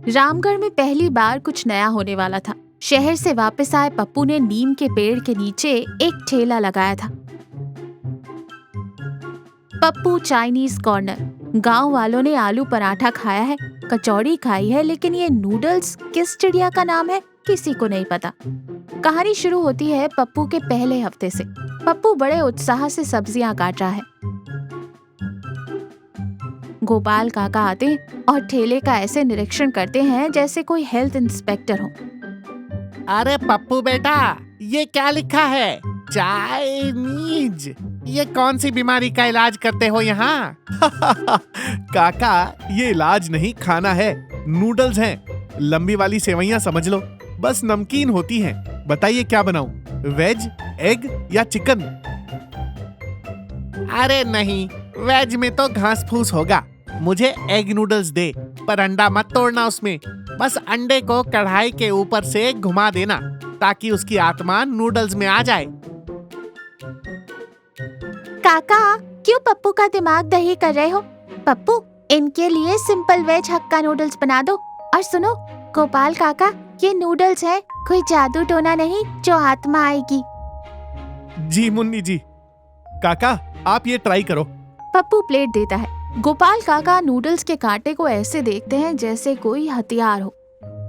रामगढ़ में पहली बार कुछ नया होने वाला था। शहर से वापस आए पप्पू ने नीम के पेड़ के नीचे एक ठेला लगाया था। Pappu Chinese corner. गांव वालों ने आलू पराठा खाया है, कचौड़ी खाई है, लेकिन ये नूडल्स किस चिड़िया का नाम है किसी को नहीं पता। कहानी शुरू होती है पप्पू के पहले हफ्ते से। पप्पू बड़े उत्साह से सब्जियां काट रहा है। गोपाल काका आते और ठेले का ऐसे निरीक्षण करते हैं जैसे कोई हेल्थ इंस्पेक्टर हो। अरे पप्पू बेटा, ये क्या लिखा है? चाइनीज। ये कौन सी बीमारी का इलाज करते हो यहाँ? काका, ये इलाज नहीं, खाना है। नूडल्स हैं। लंबी वाली सेवइयां समझ लो, बस नमकीन होती हैं। बताइए क्या बनाऊं? वेज, एग या चिकन? अरे नहीं, वेज में तो घास फूस होगा। मुझे एग नूडल्स दे, पर अंडा मत तोड़ना उसमें। बस अंडे को कढ़ाई के ऊपर से घुमा देना ताकि उसकी आत्मा नूडल्स में आ जाए। काका, क्यों पप्पू का दिमाग दही कर रहे हो? पप्पू, इनके लिए सिंपल वेज हक्का नूडल्स बना दो। और सुनो गोपाल काका, ये नूडल्स है, कोई जादू टोना नहीं जो आत्मा आएगी। जी मुन्नी जी। काका, आप ये ट्राई करो। पप्पू प्लेट देता है। गोपाल काका नूडल्स के कांटे को ऐसे देखते हैं जैसे कोई हथियार हो।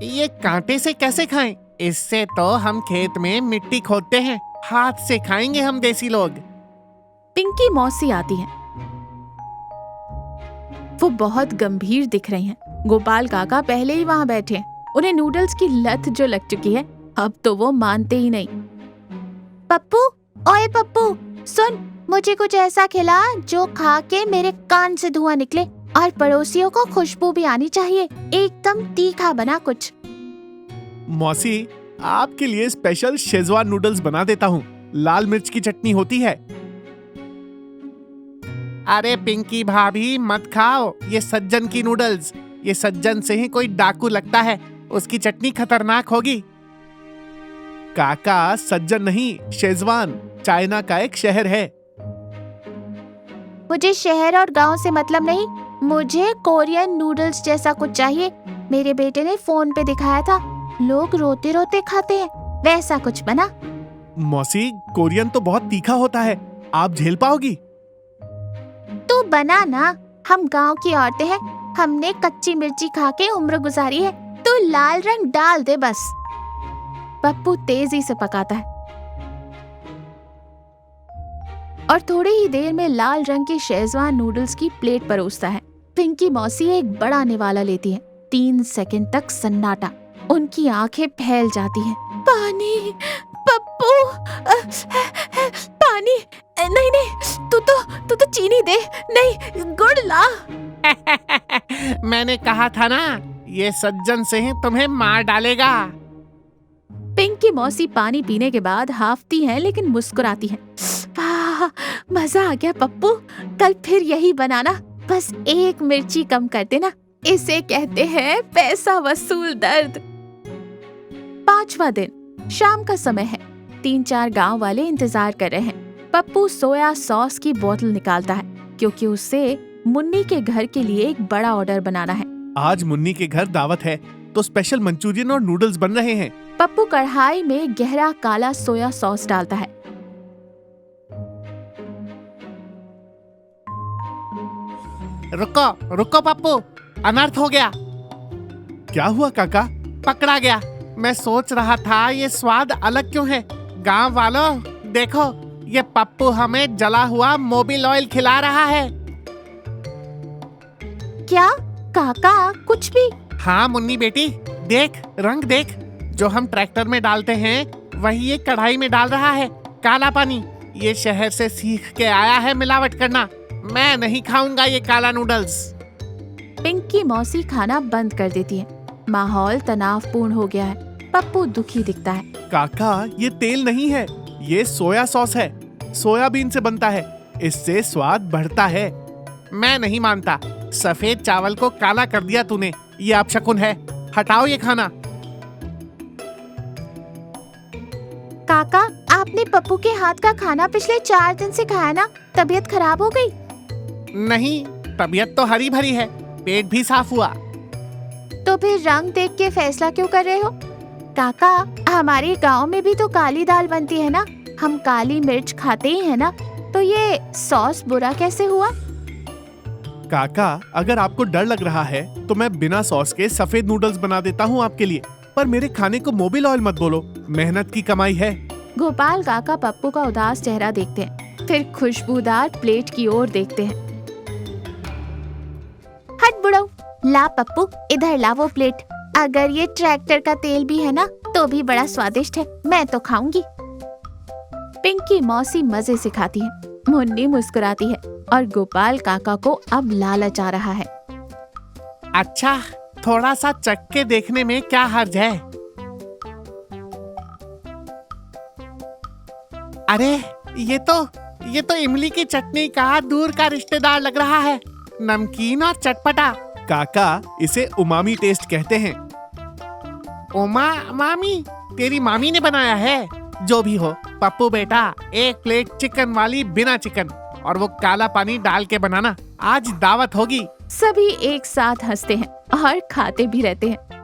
ये कांटे से कैसे खाएं? इससे तो हम खेत में मिट्टी खोदते हैं, हाथ से खाएंगे हम देसी लोग। पिंकी मौसी आती हैं। वो बहुत गंभीर दिख रही हैं। गोपाल काका पहले ही वहाँ बैठे हैं। उन्हें नूडल्स की लत जो लग चुकी है, अब तो वो मानते ही नहीं। पप्पू, ओए पप्पू, सुन, मुझे कुछ ऐसा खिला जो खा के मेरे कान से धुआं निकले और पड़ोसियों को खुशबू भी आनी चाहिए। एकदम तीखा बना कुछ। मौसी, आपके लिए स्पेशल शेजवान नूडल्स बना देता हूँ। लाल मिर्च की चटनी होती है। अरे पिंकी भाभी, मत खाओ ये सज्जन की नूडल्स। ये सज्जन से ही कोई डाकू लगता है, उसकी चटनी खतरनाक होगी। काका, सज्जन नहीं, शेजवान चाइना का एक शहर है। मुझे शहर और गांव से मतलब नहीं, मुझे कोरियन नूडल्स जैसा कुछ चाहिए। मेरे बेटे ने फोन पे दिखाया था, लोग रोते रोते खाते हैं, वैसा कुछ बना। मौसी, कोरियन तो बहुत तीखा होता है, आप झेल पाओगी? तू बना ना, हम गांव की औरतें हैं, हमने कच्ची मिर्ची खा के उम्र गुजारी है। तू लाल रंग डाल दे बस। पप्पू तेजी से पकाता है और थोड़ी ही देर में लाल रंग की शेजवान नूडल्स की प्लेट परोसता है। पिंकी मौसी एक बड़ा निवाला लेती है। 3 सेकंड तक सन्नाटा। उनकी आंखें फैल जाती हैं। पानी, पप्पू, पानी। नहीं नहीं, तू तो चीनी दे, नहीं गुड़ ला। मैंने कहा था ना, ये सज्जन से ही तुम्हें मार डालेगा। पिंकी मौसी पानी पीने के बाद हाफती हैं लेकिन मुस्कुराती हैं। मजा आ गया पप्पू, कल फिर यही बनाना, बस एक मिर्ची कम कर देना। इसे कहते हैं पैसा वसूल दर्द। 5वां दिन, शाम का समय है। 3-4 गांव वाले इंतजार कर रहे हैं। पप्पू सोया सॉस की बोतल निकालता है क्योंकि उसे मुन्नी के घर के लिए एक बड़ा ऑर्डर बनाना है। आज मुन्नी के घर दावत है तो स्पेशल मंचूरियन और नूडल्स बन रहे हैं। पप्पू कढ़ाई में गहरा काला सोया सॉस डालता है। रुको रुको पप्पू, अनर्थ हो गया। क्या हुआ काका? पकड़ा गया। मैं सोच रहा था ये स्वाद अलग क्यों है। गांव वालों देखो, ये पप्पू हमें जला हुआ मोबिल ऑयल खिला रहा है। क्या काका, कुछ भी? हाँ मुन्नी बेटी, देख रंग देख। जो हम ट्रैक्टर में डालते हैं वही ये कढ़ाई में डाल रहा है। काला पानी। ये शहर से सीख के आया है मिलावट करना। मैं नहीं खाऊंगा ये काला नूडल्स। पिंकी मौसी खाना बंद कर देती है। माहौल तनावपूर्ण हो गया है। पप्पू दुखी दिखता है। काका, ये तेल नहीं है, ये सोया सॉस है। सोयाबीन से बनता है, इससे स्वाद बढ़ता है। मैं नहीं मानता। सफेद चावल को काला कर दिया तूने, ये अपशकुन है। हटाओ ये खाना। काका, आपने पप्पू के हाथ का खाना पिछले 4 दिन से खाया ना, तबीयत खराब हो गई? नहीं, तबीयत तो हरी भरी है, पेट भी साफ हुआ। तो फिर रंग देख के फैसला क्यों कर रहे हो? काका, हमारे गांव में भी तो काली दाल बनती है ना, हम काली मिर्च खाते ही है ना, तो ये सॉस बुरा कैसे हुआ? काका, अगर आपको डर लग रहा है तो मैं बिना सॉस के सफेद नूडल्स बना देता हूँ आपके लिए, पर मेरे खाने को मोबिल ऑयल मत बोलो, मेहनत की कमाई है। गोपाल काका पप्पू का उदास चेहरा देखते हैं, फिर खुशबूदार प्लेट की ओर देखते हैं। हट बुढ़ऊ, ला पप्पू, इधर ला वो प्लेट। अगर ये ट्रैक्टर का तेल भी है ना तो भी बड़ा स्वादिष्ट है, मैं तो खाऊंगी। पिंकी मौसी मजे से खाती है, मुन्नी मुस्कुराती है और गोपाल काका को अब लालच आ रहा है। अच्छा, थोड़ा सा चख के देखने में क्या हर्ज है? अरे ये तो इमली की चटनी का दूर का रिश्तेदार लग रहा है, नमकीन और चटपटा। काका, इसे उमामी टेस्ट कहते हैं। मामी, तेरी मामी ने बनाया है? जो भी हो पप्पू बेटा, एक प्लेट चिकन वाली बिना चिकन और वो काला पानी डाल के बनाना, आज दावत होगी। सभी एक साथ हंसते हैं और खाते भी रहते हैं।